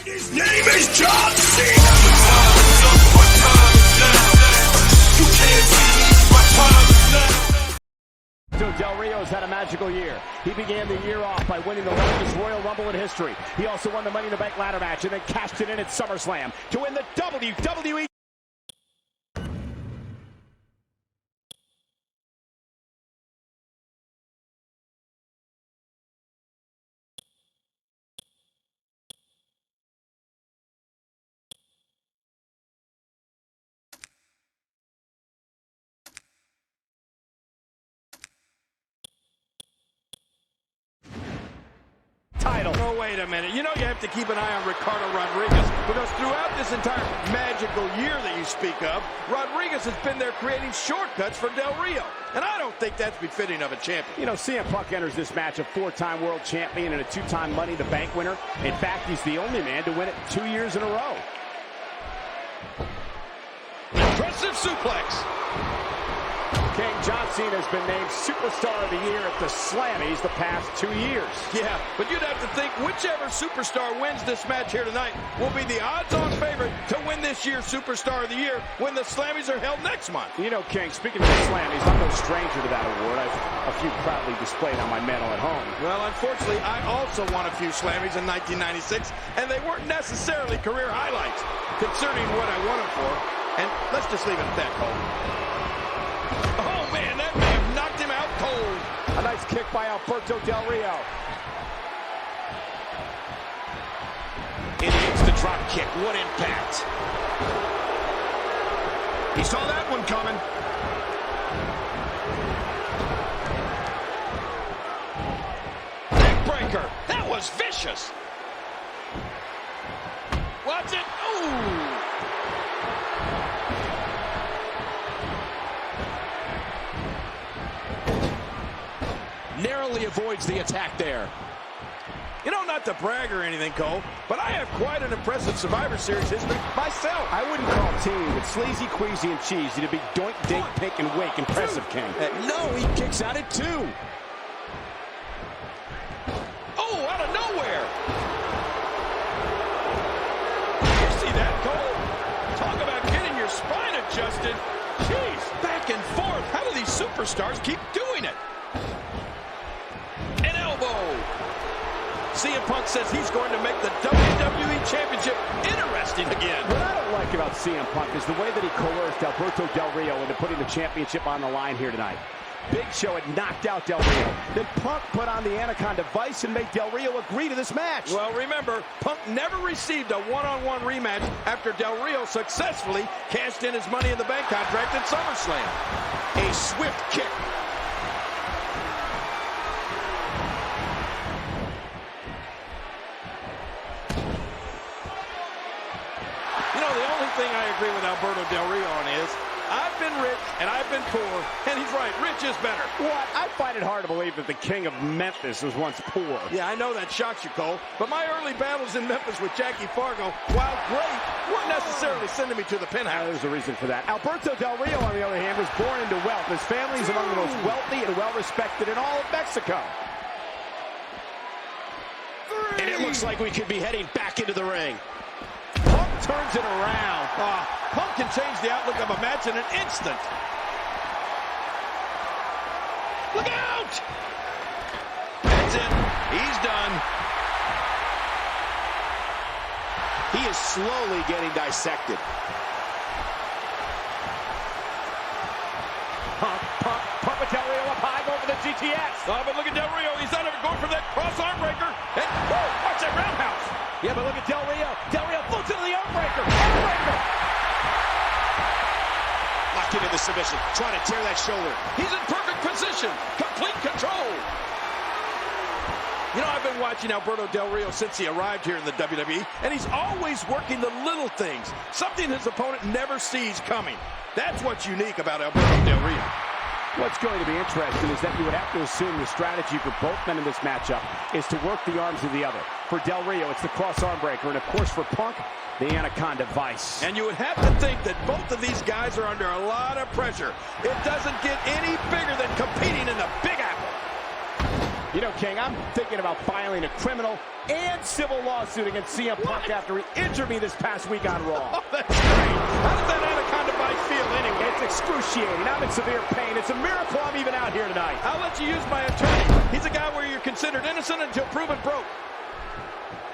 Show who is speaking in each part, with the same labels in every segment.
Speaker 1: His name is John Cena.
Speaker 2: Del Rio's had a magical year. He began the year off by winning the largest Royal Rumble in history. He also won the Money in the Bank ladder match and then cashed it in at SummerSlam to win the WWE. Title.
Speaker 3: Oh, wait a minute. You know you have to keep an eye on Ricardo Rodriguez because throughout this entire magical year that you speak of, Rodriguez has been there creating shortcuts for Del Rio. And I don't think that's befitting of a champion.
Speaker 2: You know, CM Punk enters this match a four-time world champion and a two-time Money in the Bank winner. In fact, he's the only man to win it 2 years in a row.
Speaker 3: Impressive suplex.
Speaker 2: King John Cena has been named Superstar of the Year at the Slammies the past 2 years.
Speaker 3: Yeah, but you'd have to think whichever superstar wins this match here tonight will be the odds-on favorite to win this year's Superstar of the Year when the Slammies are held next month.
Speaker 2: You know, King, speaking of the Slammies, I'm no stranger to that award. I've a few proudly displayed on my mantle at home.
Speaker 3: Well, unfortunately, I also won a few Slammies in 1996, and they weren't necessarily career highlights, concerning what I won them for. And let's just leave it at that, Cole. Oh, man, that may have knocked him out cold.
Speaker 2: A nice kick by Alberto Del Rio.
Speaker 4: And he hits the drop kick. What impact.
Speaker 1: He saw that one coming.
Speaker 3: Neckbreaker. That was vicious. Watch it. Ooh.
Speaker 4: Narrowly avoids the attack there.
Speaker 3: You know, not to brag or anything, Cole, but I have quite an impressive Survivor Series history myself.
Speaker 2: I wouldn't call Team with sleazy, queasy, and cheesy to be doink, dink, pick, and wake impressive, King.
Speaker 4: No, he kicks out at 2.
Speaker 3: Oh, out of nowhere. You see that, Cole? Talk about getting your spine adjusted. Jeez, back and forth. How do these superstars keep doing it? An elbow. CM Punk says he's going to make the WWE Championship interesting again.
Speaker 2: What I don't like about CM Punk is the way that he coerced Alberto Del Rio into putting the championship on the line here tonight. Big Show had knocked out Del Rio. Then Punk put on the Anaconda Vice and made Del Rio agree to this match.
Speaker 3: Well, remember, Punk never received a one-on-one rematch after Del Rio successfully cashed in his Money in the Bank contract at SummerSlam.
Speaker 4: A swift kick.
Speaker 3: You know, the only thing I agree with Alberto Del Rio on is I've been rich and I've been poor, and he's right, rich is better.
Speaker 2: What? I find it hard to believe that the king of Memphis was once poor.
Speaker 3: Yeah, I know that shocks you, Cole, but my early battles in Memphis with Jackie Fargo, while great, weren't necessarily sending me to the penthouse.
Speaker 2: There's a reason for that. Alberto Del Rio, on the other hand, was born into wealth. His family is among the most wealthy and well-respected in all of Mexico.
Speaker 4: And it looks like we could be heading back into the ring.
Speaker 3: Punk turns it around. Punk can change the outlook of a match in an instant. Look out! That's it. He's done.
Speaker 4: He is slowly getting dissected.
Speaker 2: Pump with Del Rio up high, going for the GTS.
Speaker 3: Oh, but look at Del Rio. He's not even going for that cross arm breaker. And, whoa, watch that roundhouse.
Speaker 2: Yeah, but look at Del Rio. Del Rio floats into the arm breaker. Arm breaker.
Speaker 4: Locked into the submission, trying to tear that shoulder.
Speaker 3: He's in perfect position. Complete control. You know, I've been watching Alberto Del Rio since he arrived here in the WWE, and he's always working the little things, something his opponent never sees coming. That's what's unique about Alberto Del Rio.
Speaker 2: What's going to be interesting is that you would have to assume the strategy for both men in this matchup is to work the arms of the other. For Del Rio, it's the cross arm breaker, and of course for Punk, the Anaconda Vice.
Speaker 3: And you would have to think that both of these guys are under a lot of pressure. It doesn't get any bigger than competing in the Big Apple.
Speaker 2: You know, King, I'm thinking about filing a criminal and civil lawsuit against CM Punk after he injured me this past week on Raw.
Speaker 3: Oh, that's great. How does that anaconda bite feel anyway?
Speaker 2: It's excruciating. I'm in severe pain. It's a miracle I'm even out here tonight.
Speaker 3: I'll let you use my attorney. He's a guy where you're considered innocent until proven broke.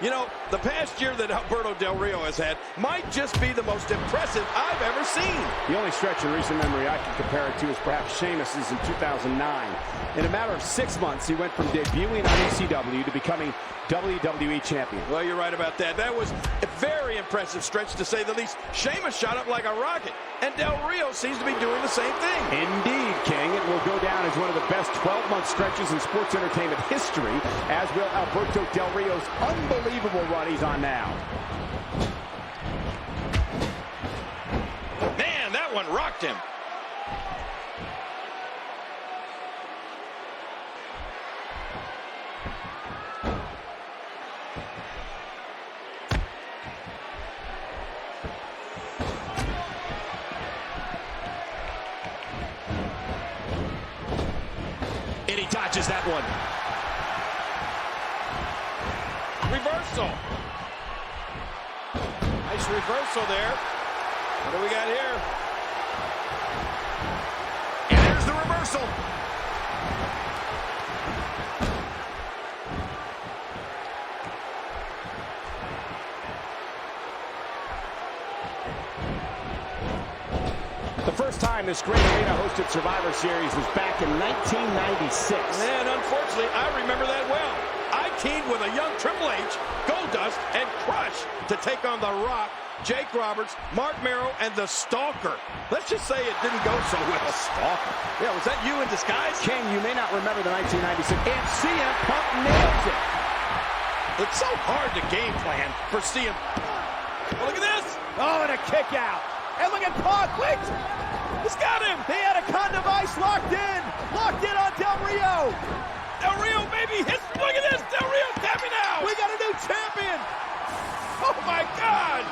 Speaker 3: You know, the past year that Alberto Del Rio has had might just be the most impressive I've ever seen.
Speaker 2: The only stretch in recent memory I can compare it to is perhaps Sheamus's in 2009. In a matter of 6 months, he went from debuting on ECW to becoming WWE champion.
Speaker 3: Well, you're right about that. That was a very impressive stretch, to say the least. Sheamus shot up like a rocket, and Del Rio seems to be doing the same thing.
Speaker 2: Indeed, King. It will go down as one of the best 12-month stretches in sports entertainment history, as will Alberto Del Rio's unbelievable run he's on now.
Speaker 3: Man, that one rocked him.
Speaker 2: And he dodges that one.
Speaker 3: Reversal. Nice reversal there. What do we got here?
Speaker 1: And there's the reversal.
Speaker 2: The first time this great arena hosted Survivor Series was back in 1996.
Speaker 3: And unfortunately, I remember that well. I teamed with a young Triple H, Goldust, and Crush to take on The Rock, Jake Roberts, Mark Merrow, and The Stalker. Let's just say it didn't go so well.
Speaker 2: Stalker?
Speaker 3: Yeah, was that you in disguise?
Speaker 2: King, you may not remember the 1996, and CM Punk nails it.
Speaker 3: It's so hard to game plan for CM Punk. Well, look at this.
Speaker 2: Oh, and a kick out. And look at Punk, wait!
Speaker 3: It's got him.
Speaker 2: He had a condom vice locked in on Del Rio.
Speaker 3: Del Rio, baby, hits. Look at this. Del Rio tapping out.
Speaker 2: We got a new champion.
Speaker 3: Oh, my God.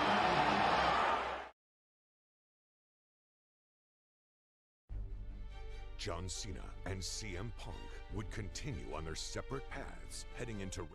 Speaker 5: John Cena and CM Punk would continue on their separate paths, heading into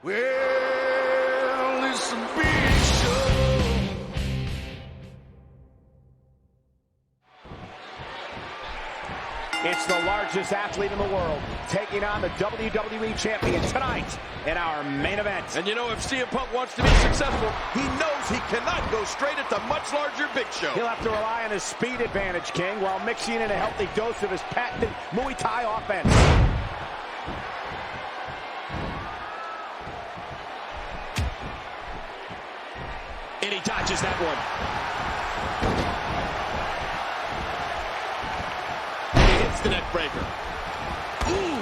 Speaker 1: Well, it's a big show.
Speaker 2: It's the largest athlete in the world taking on the WWE champion tonight in our main event.
Speaker 3: And you know, if CM Punk wants to be successful, he knows he cannot go straight at the much larger Big Show.
Speaker 2: He'll have to rely on his speed advantage, King, while mixing in a healthy dose of his patented Muay Thai offense. And he dodges that one.
Speaker 3: And he hits the neck breaker. Ooh.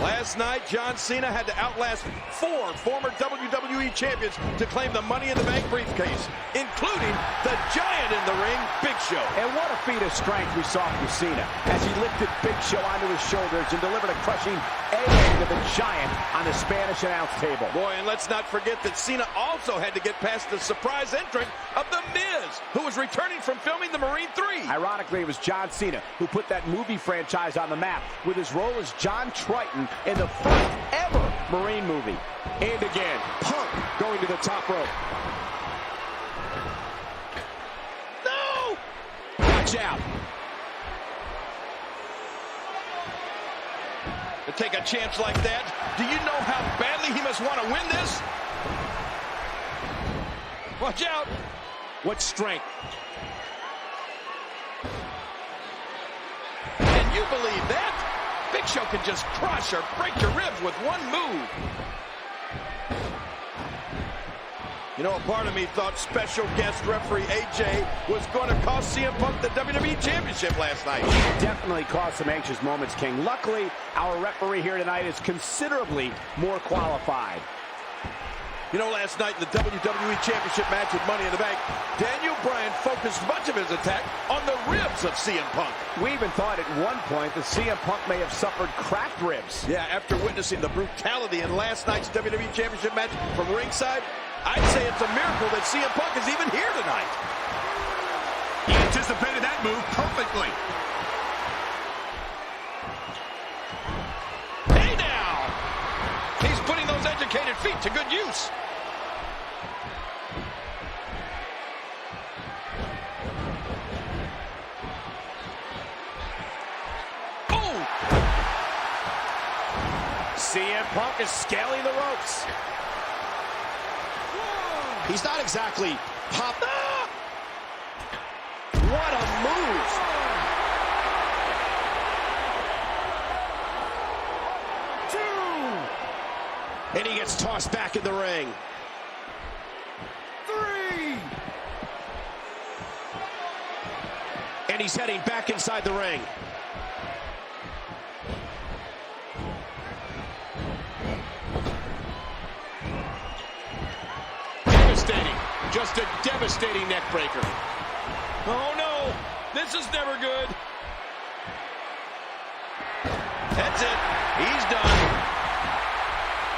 Speaker 3: Last night, John Cena had to outlast 4 former WWE champions to claim the Money in the Bank briefcase, including the giant in the ring, Big Show.
Speaker 2: And what a feat of strength we saw from Cena as he lifted Big Show onto his shoulders and delivered a crushing A-leg to the giant on the Spanish announce table.
Speaker 3: Boy, and let's not forget that Cena also had to get past the surprise entrant of The Miz, who was returning from filming The Marine 3.
Speaker 2: Ironically, it was John Cena who put that movie franchise on the map with his role as John Triton in the first ever Marine movie.
Speaker 4: And again, Punk going to the top rope.
Speaker 3: No!
Speaker 4: Watch out.
Speaker 3: To take a chance like that, do you know how badly he must want to win this? Watch out.
Speaker 4: What strength.
Speaker 3: Can you believe that? Big Show can just crush or break your ribs with one move. You know, a part of me thought special guest referee AJ was going to cost CM Punk the WWE Championship last night.
Speaker 2: He definitely caused some anxious moments, King. Luckily, our referee here tonight is considerably more qualified.
Speaker 3: You know, last night in the WWE Championship match with Money in the Bank, Daniel Bryan focused much of his attack on the ribs of CM Punk.
Speaker 2: We even thought at one point that CM Punk may have suffered cracked ribs.
Speaker 3: Yeah, after witnessing the brutality in last night's WWE Championship match from ringside, I'd say it's a miracle that CM Punk is even here tonight.
Speaker 1: He anticipated that move perfectly.
Speaker 3: Hey now! He's putting those educated feet to good use.
Speaker 2: CM Punk is scaling the ropes.
Speaker 4: He's not exactly popped.
Speaker 2: Ah! What a move!
Speaker 4: And he gets tossed back in the ring.
Speaker 1: 3.
Speaker 4: And he's heading back inside the ring. Devastating. Just a devastating neck breaker.
Speaker 3: Oh no, this is never good. That's it, he's done.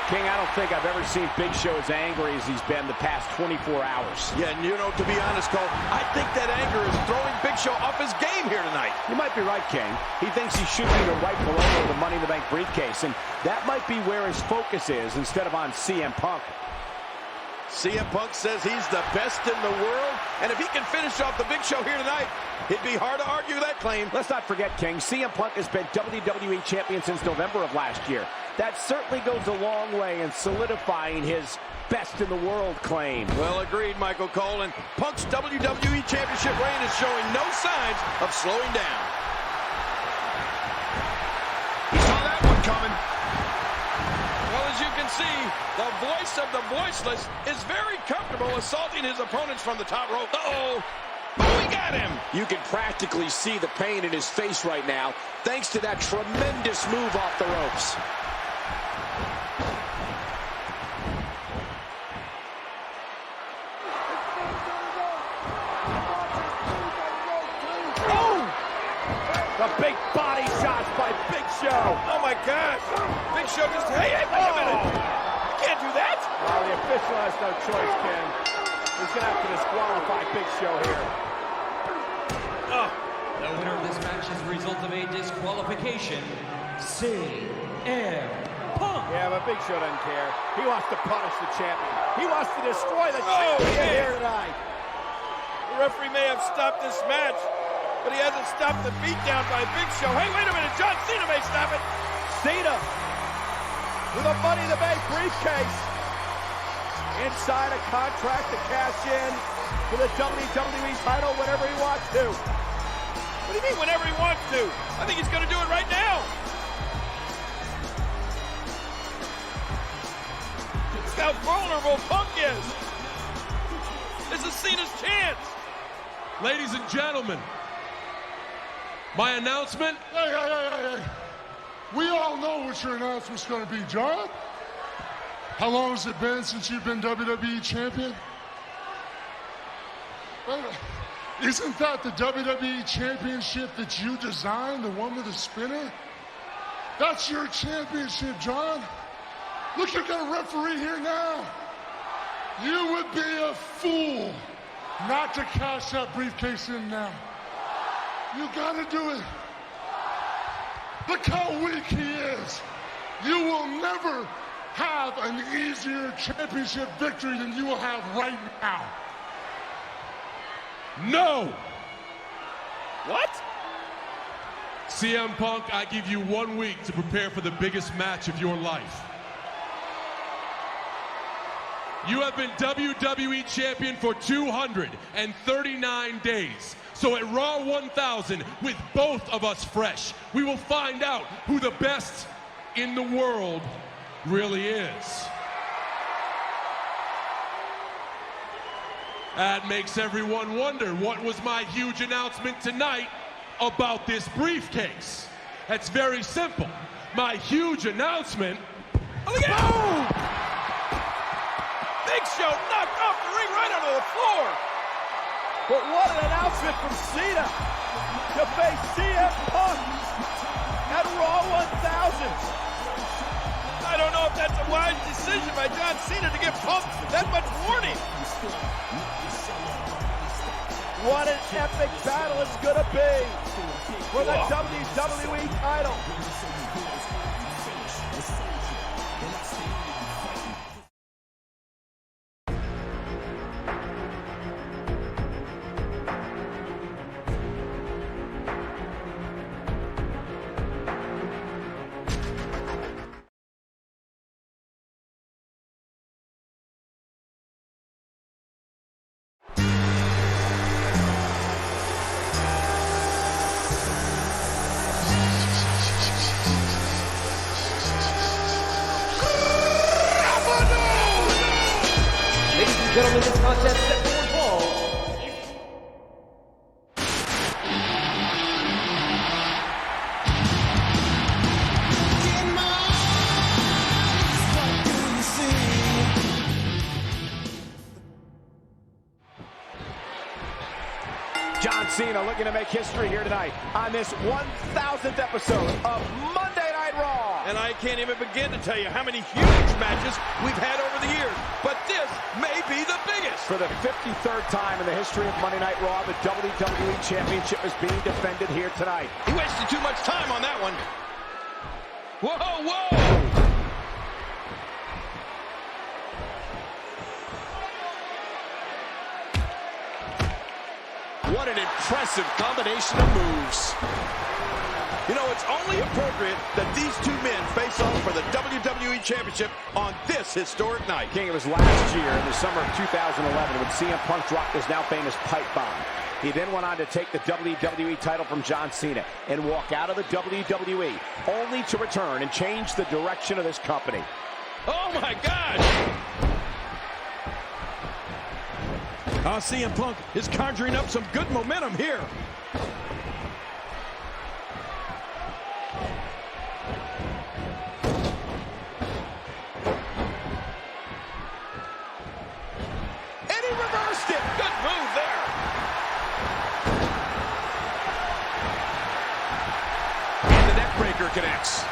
Speaker 2: King, I don't think I've ever seen Big Show as angry as he's been the past 24 hours.
Speaker 3: Yeah, and you know, to be honest, Cole, I think that anger is throwing Big Show off his game here tonight.
Speaker 2: You might be right, King. He thinks he should be the rightful owner of the Money in the Bank briefcase, and that might be where his focus is instead of on CM Punk.
Speaker 3: CM Punk says he's the best in the world, and if he can finish off the Big Show here tonight, it'd be hard to argue that claim.
Speaker 2: Let's not forget, King, CM Punk has been WWE Champion since November of last year. That certainly goes a long way in solidifying his best in the world claim.
Speaker 3: Well, agreed, Michael Cole, and Punk's WWE Championship reign is showing no signs of slowing down.
Speaker 1: He saw that one coming.
Speaker 3: Well, as you can see, the voice of the voiceless is very comfortable assaulting his opponents from the top rope. Uh-oh. Oh, we got him.
Speaker 4: You can practically see the pain in his face right now, thanks to that tremendous move off the ropes.
Speaker 2: The big body shots by Big Show.
Speaker 3: Oh, my gosh. Big Show just, hey, wait a minute. You can't do that.
Speaker 2: Well, the official has no choice, Ken. He's going to have to disqualify Big Show here.
Speaker 6: The winner of this match is the result of a disqualification, CM Punk.
Speaker 2: Yeah, but Big Show doesn't care. He wants to punish the champion. He wants to destroy the champion here tonight.
Speaker 3: The referee may have stopped this match, but he hasn't stopped the beatdown by Big Show. Hey, wait a minute. John Cena may stop it.
Speaker 2: Cena with a Money in the Bank briefcase. Inside a contract to cash in for the WWE title whenever he wants to.
Speaker 3: What do you mean whenever he wants to? I think he's going to do it right now. Look how vulnerable Punk is. This is Cena's chance.
Speaker 7: Ladies and gentlemen, my announcement.
Speaker 8: Hey. We all know what your announcement's going to be, John. How long has it been since you've been WWE champion? Isn't that the WWE championship that you designed, the one with the spinner? That's your championship, John. Look, you've got a referee here now. You would be a fool not to cash that briefcase in now. You gotta do it. Look how weak he is. You will never have an easier championship victory than you will have right now.
Speaker 7: No!
Speaker 3: What?
Speaker 7: CM Punk, I give you 1 week to prepare for the biggest match of your life. You have been WWE Champion for 239 days. So at Raw 1000, with both of us fresh, we will find out who the best in the world really is. That makes everyone wonder, what was my huge announcement tonight about this briefcase? That's very simple. My huge announcement,
Speaker 3: Oh, look at it. Show knocked off the ring right onto the floor.
Speaker 2: But what an announcement from Cena to face CM Punk at Raw 1000.
Speaker 3: I don't know if that's a wise decision by John Cena to give Punk that much warning.
Speaker 2: What an epic battle it's gonna be for the WWE title.
Speaker 6: Gentlemen, this contest set for fall.
Speaker 2: John Cena looking to make history here tonight on this 1000th episode of Monday Night Raw.
Speaker 3: And I can't even begin to tell you how many huge matches we've had over the years. But this may be the biggest.
Speaker 2: For the 53rd time in the history of Monday Night Raw, the WWE Championship is being defended here tonight.
Speaker 3: He wasted too much time on that one. Whoa, whoa!
Speaker 4: What an impressive combination of moves.
Speaker 3: You know, it's only appropriate that these two men face off for the WWE Championship on this historic night.
Speaker 2: King, it was last year in the summer of 2011 when CM Punk dropped his now famous pipe bomb. He then went on to take the WWE title from John Cena and walk out of the WWE, only to return and change the direction of this company.
Speaker 3: Oh my gosh! CM Punk is conjuring up some good momentum here.
Speaker 2: And he reversed it.
Speaker 3: Good move there.
Speaker 4: And the neck breaker connects.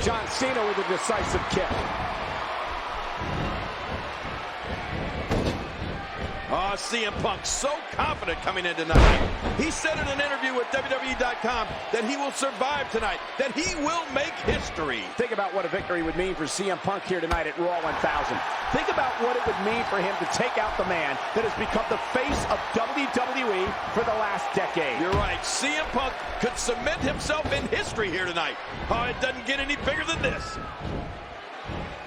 Speaker 2: John Cena with a decisive kick.
Speaker 3: Oh, CM Punk so confident coming in tonight. He said in an interview with WWE.com that he will survive tonight, that he will make history.
Speaker 2: Think about what a victory would mean for CM Punk here tonight at Raw 1000. Think about what it would mean for him to take out the man that has become the face of WWE for the last decade.
Speaker 3: You're right. CM Punk could cement himself in history here tonight. Oh, it doesn't get any bigger than this.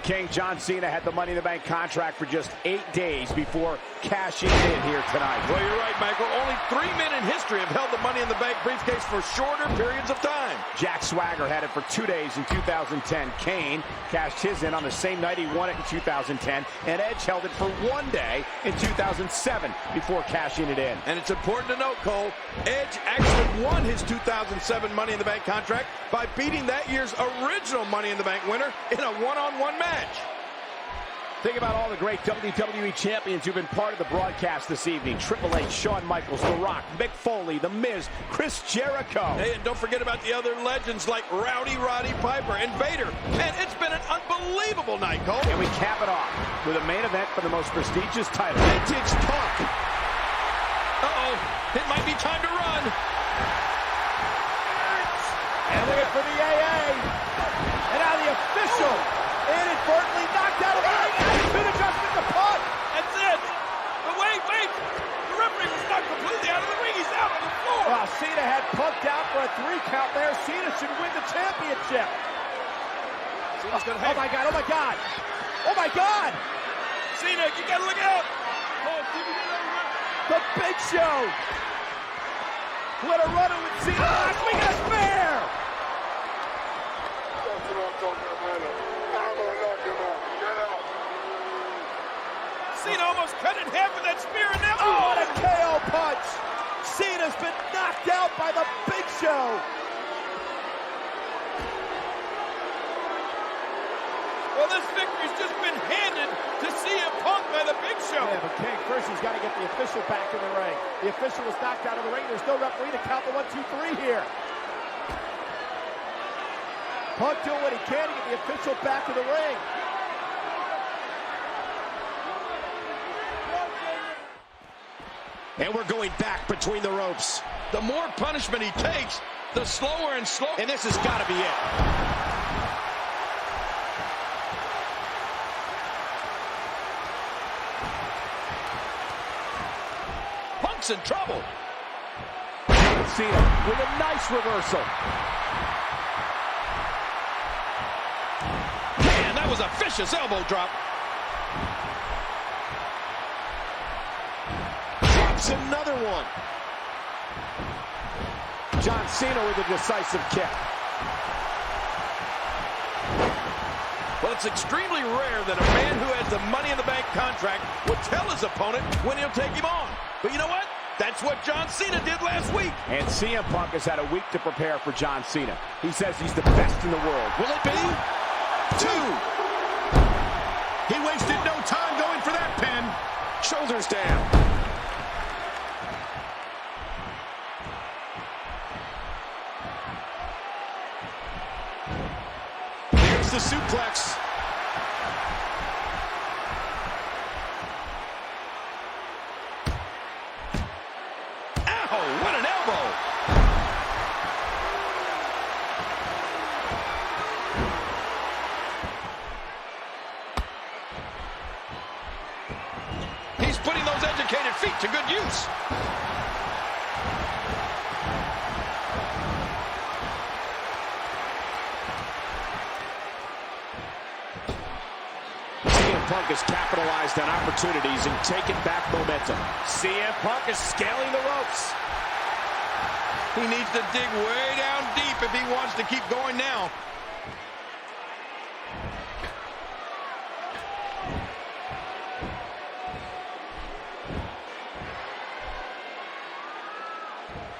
Speaker 2: King, John Cena had the Money in the Bank contract for just 8 days before cashing in here tonight.
Speaker 3: Well, you're right, Michael. Only 3 men in history have held the Money in the Bank briefcase for shorter periods of time.
Speaker 2: Jack Swagger had it for 2 days in 2010. Kane cashed his in on the same night he won it in 2010. And Edge held it for 1 day in 2007 before cashing it in.
Speaker 3: And it's important to note, Cole, Edge actually won his 2007 Money in the Bank contract by beating that year's original Money in the Bank winner in a one-on-one match.
Speaker 2: Think about all the great WWE champions who've been part of the broadcast this evening. Triple H, Shawn Michaels, The Rock, Mick Foley, The Miz, Chris Jericho.
Speaker 3: Hey, and don't forget about the other legends like Rowdy Roddy Piper and Vader. And it's been an unbelievable night, Cole.
Speaker 2: And we cap it off with a main event for the most prestigious title.
Speaker 3: Vintage Punk. Uh-oh, it might be time to run.
Speaker 2: And looking for the AA. And now the official inadvertently knocked out of the ring. And he's been adjusting the punt.
Speaker 3: That's it. But wait. The referee was knocked completely out of the ring. He's out on the floor.
Speaker 2: Well, Cena had punked out for a 3 count there. Cena should win the championship. Oh my God. Oh my God.
Speaker 3: Cena, you gotta look out.
Speaker 2: The Big Show. What a runner with Cena. Last week in a spear.
Speaker 3: Cena almost cut in half with that spear, and now
Speaker 2: what a KO punch! Cena's been knocked out by the Big Show.
Speaker 3: Well, this victory's just been handed to CM Punk by the Big Show.
Speaker 2: Yeah, but King, first he's got to get the official back in the ring. The official was knocked out of the ring. There's no referee to count the 1, 2, 3 here. Punk doing what he can to get the official back in the ring.
Speaker 4: And we're going back between the ropes.
Speaker 3: The more punishment he takes, the slower and slower.
Speaker 4: And this has got to be it.
Speaker 3: Punk's in trouble.
Speaker 2: Cena with a nice reversal.
Speaker 3: Man, that was a vicious elbow drop.
Speaker 4: Drops another one.
Speaker 2: John Cena with a decisive kick.
Speaker 3: Well, it's extremely rare that a man who has the Money in the Bank contract will tell his opponent when he'll take him on. But you know what? That's what John Cena did last week.
Speaker 2: And CM Punk has had a week to prepare for John Cena. He says he's the best in the world.
Speaker 4: Will it be? 2.
Speaker 1: He wasted no time going for that pin.
Speaker 4: Shoulders down. Here's the suplex.
Speaker 3: Ow, what an elbow. He's putting those educated feet to good use.
Speaker 4: CM Punk has capitalized on opportunities and taken back momentum.
Speaker 2: CM Punk is scaling the ropes.
Speaker 3: He needs to dig way down deep if he wants to keep going now.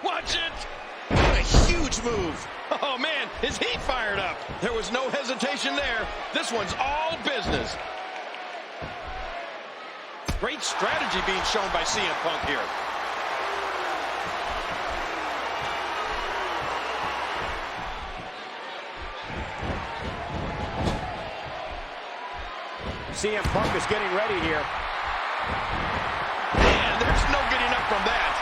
Speaker 3: Watch it!
Speaker 4: What a huge move.
Speaker 3: Oh, man, is he fired up? There was no hesitation there. This one's all business. Great strategy being shown by CM Punk here.
Speaker 2: CM Punk is getting ready here.
Speaker 3: Man, there's no getting up from that.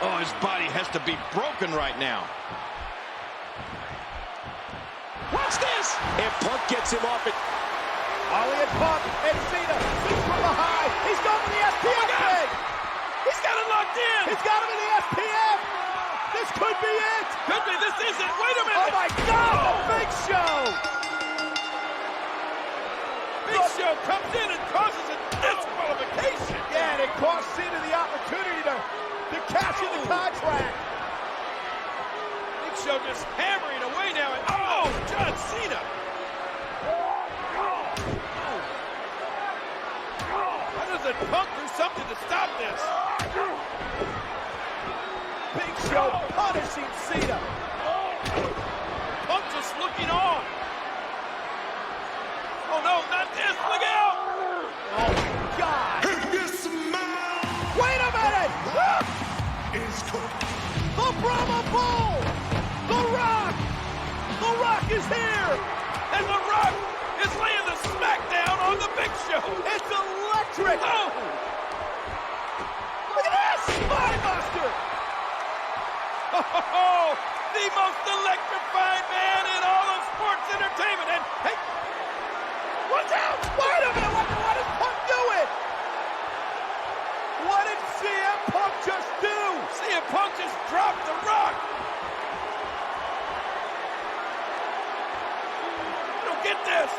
Speaker 3: Oh, his body has to be broken right now. Watch this!
Speaker 2: If Punk gets him off it. Ollie and Punk and Cena. Six from behind. He's going for the SPF pin.
Speaker 3: He's got it locked in!
Speaker 2: He's got him in the SPF. This could be it.
Speaker 3: Could be, this isn't. Wait a minute!
Speaker 2: Oh my God, the Big Show.
Speaker 3: Big Show comes in and causes a disqualification.
Speaker 2: Yeah, and it cost Cena the opportunity to cash in the contract.
Speaker 3: Big Show just hammering away now. And, oh, John Cena. Why doesn't Punk do something to stop this?
Speaker 2: Big Show punishing Cena.
Speaker 3: Punk just looking on. Oh no, not this. Look out.
Speaker 2: Oh my God.
Speaker 8: This man
Speaker 2: Wait a minute.
Speaker 8: is cooked.
Speaker 2: The Brahma Bull. The Rock. The Rock is here.
Speaker 3: And The Rock is laying the smackdown on the Big Show.
Speaker 2: It's electric.
Speaker 3: Oh.
Speaker 2: Look at this. Spinebuster.
Speaker 3: Oh, the most electrifying man in all of sports entertainment. And hey, watch out!
Speaker 2: Wait a minute. What is Punk doing? What did CM Punk just do?
Speaker 3: CM Punk just dropped The Rock. I don't get this.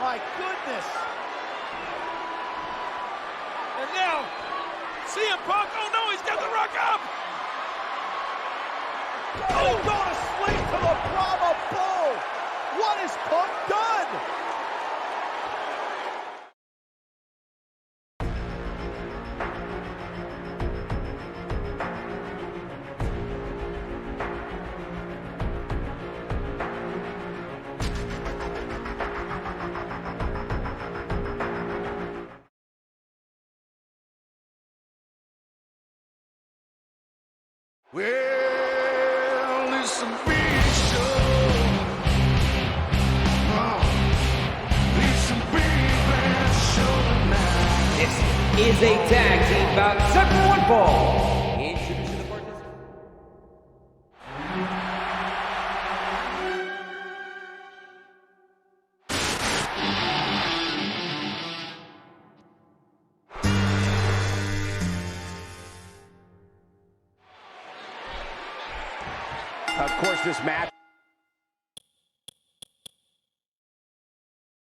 Speaker 2: My goodness.
Speaker 3: And now, CM Punk, oh no, he's got The Rock up.
Speaker 2: Oh, going to sleep to the Brahma Bull. What has Punk done?
Speaker 3: Well, it's a big show. Oh, it's a big bad show tonight.
Speaker 6: This is a tag team bout set for one fall. Introducing the participants.
Speaker 2: Of course, this match